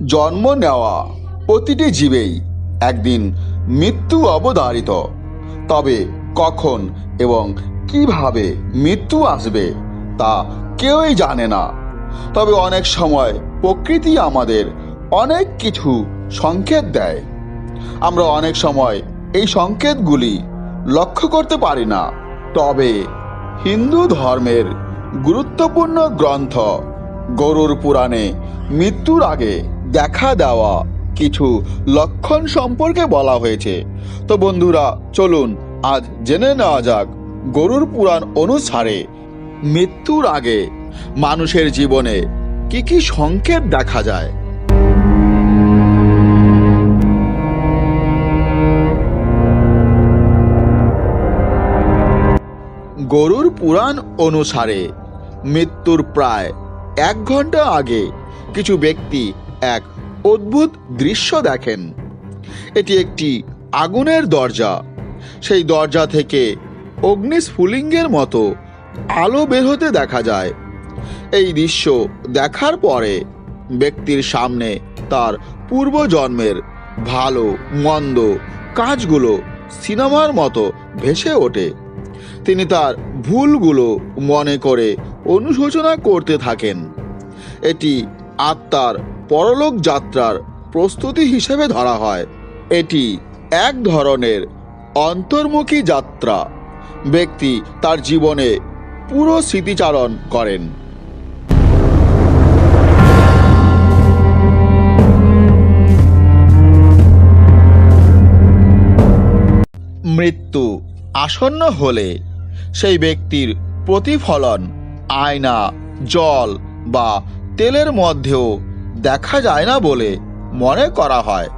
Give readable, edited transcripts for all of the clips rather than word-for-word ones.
জন্ম নেওয়া প্রতিটি জীবেই একদিন মৃত্যু অবধারিত। তবে কখন এবং কিভাবে মৃত্যু আসবে তা কেউই জানে না। তবে অনেক সময় প্রকৃতি আমাদের অনেক কিছু সংকেত দেয়। আমরা অনেক সময় এই সংকেতগুলি লক্ষ্য করতে পারি না। তবে হিন্দু ধর্মের গুরুত্বপূর্ণ গ্রন্থ গরুড় পুরাণে মৃত্যুর আগে দেখা দেওয়া কিছু লক্ষণ সম্পর্কে বলা হয়েছে। তো বন্ধুরা, চলুন আজ জেনে নেওয়া যাক গরুড় পুরাণ অনুসারে মৃত্যুর আগে মানুষের জীবনে কি কি সংকেত দেখা যায়। গরুড় পুরাণ অনুসারে মৃত্যুর প্রায় 1 ঘন্টা আগে কিছু ব্যক্তি এক অদ্ভুত দৃশ্য দেখেন। এটি একটি আগুনের দরজা। সেই দরজা থেকে অগ্নিস্ফুলিঙ্গের মতো আলো বের হতে দেখা যায়। এই দৃশ্য দেখার পরে ব্যক্তির সামনে তার পূর্বজন্মের ভালো মন্দ কাজগুলো সিনেমার মতো ভেসে ওঠে। তিনি তার ভুলগুলো মনে করে অনুশোচনা করতে থাকেন। এটি আত্মার পরলোক যাত্রার প্রস্তুতি হিসেবে ধরা হয়। এটি এক ধরনের অন্তর্মুখী যাত্রা। ব্যক্তি তার জীবনে পুরো স্মৃতিচারণ করেন। মৃত্যু আসন্ন হলে সেই ব্যক্তির প্রতিফলন আয়না, জল বা তেলের মধ্যেও দেখা যায় না বলে মনে করা হয়।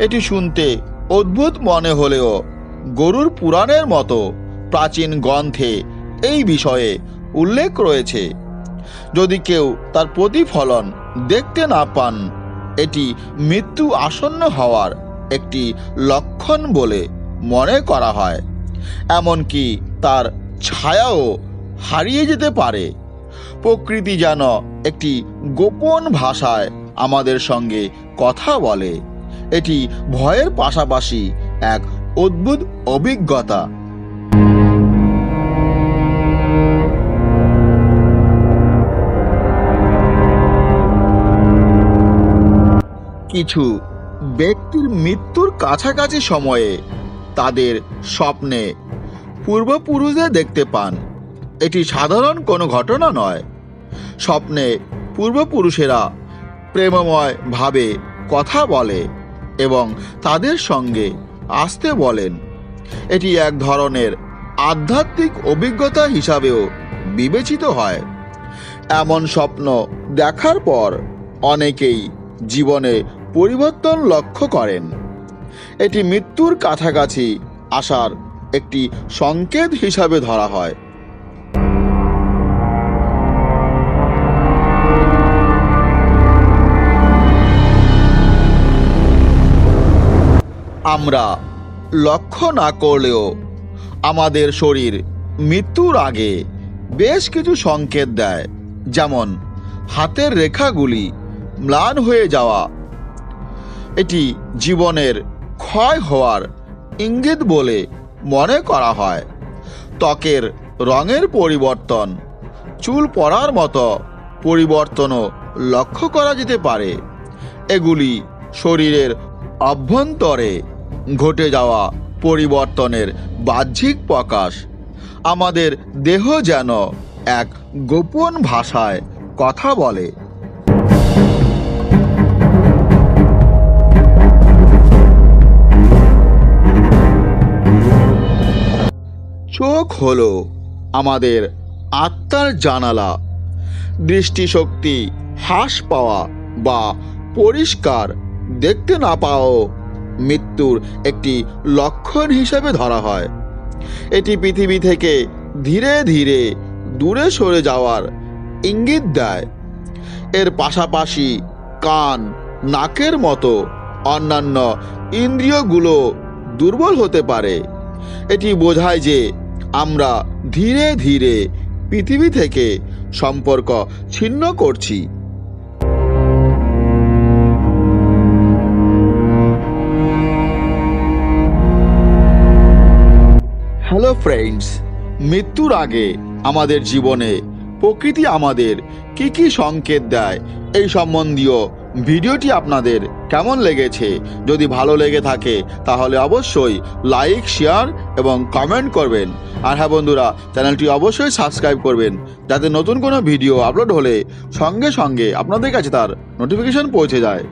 এটি শুনতে অদ্ভুত মনে হলেও গরুড় পুরাণের মতো প্রাচীন গ্রন্থে এই বিষয়ে উল্লেখ রয়েছে। যদি কেউ তার প্রতিফলন দেখতে না পান, এটি মৃত্যু আসন্ন হওয়ার একটি লক্ষণ বলে মনে করা হয়। এমনকি তার ছায়াও হারিয়ে যেতে পারে। প্রকৃতি যেন একটি গোপন ভাষায় আমাদের সঙ্গে কথা বলে। এটি ভয়ের পাশাপাশি এক অদ্ভুত অভিজ্ঞতা। কিছু ব্যক্তির মৃত্যুর কাছাকাছি সময়ে তাদের স্বপ্নে পূর্বপুরুষদের দেখতে পান। এটি সাধারণ কোনো ঘটনা নয়। স্বপ্নে পূর্বপুরুষেরা প্রেমময় ভাবে কথা বলে এবং তাদের সঙ্গে আসতে বলেন। এটি এক ধরনের আধ্যাত্মিক অভিজ্ঞতা হিসাবেও বিবেচিত হয়। এমন স্বপ্ন দেখার পর অনেকেই জীবনে পরিবর্তন লক্ষ্য করেন। এটি মৃত্যুর কাছাকাছি আসার একটি সংকেত হিসাবে ধরা হয়। আমরা লক্ষ্য না করলেও আমাদের শরীর মৃত্যুর আগে বেশ কিছু সংকেত দেয়, যেমন হাতের রেখাগুলি ম্লান হয়ে যাওয়া। এটি জীবনের ক্ষয় হওয়ার ইঙ্গিত বলে মনে করা হয়। ত্বকের রঙের পরিবর্তন, চুল পড়ার মতো পরিবর্তনও লক্ষ্য করা যেতে পারে। এগুলি শরীরের অভ্যন্তরে ঘটে যাওয়া পরিবর্তনের বাহ্যিক প্রকাশ। আমাদের দেহ যেন এক গোপন ভাষায় কথা বলে। চোখ হলো আমাদের আত্মার জানালা। দৃষ্টিশক্তি হ্রাস পাওয়া বা পরিষ্কার দেখতে না পাওয়াও মৃত্যুর একটি লক্ষণ হিসেবে ধরা হয়। এটি পৃথিবী থেকে ধীরে ধীরে দূরে সরে যাওয়ার ইঙ্গিত দেয়। এর পাশাপাশি কান, নাকের মতো অন্যান্য ইন্দ্রিয়গুলো দুর্বল হতে পারে। এটি বোঝায় যে আমরা ধীরে ধীরে পৃথিবী থেকে সম্পর্ক ছিন্ন করছি। ফ্রেন্ডস, মৃত্যুর আগে আমাদের জীবনে প্রকৃতি আমাদের কি কি সংকেত দেয় এই সম্বন্ধীয় ভিডিওটি আপনাদের কেমন লেগেছে? যদি ভালো লেগে থাকে তাহলে অবশ্যই লাইক, শেয়ার এবং কমেন্ট করবেন। আর হ্যাঁ বন্ধুরা, চ্যানেলটি অবশ্যই সাবস্ক্রাইব করবেন, যাতে নতুন কোনো ভিডিও আপলোড হলে সঙ্গে সঙ্গে আপনাদের কাছে তার নোটিফিকেশন পৌঁছে যায়।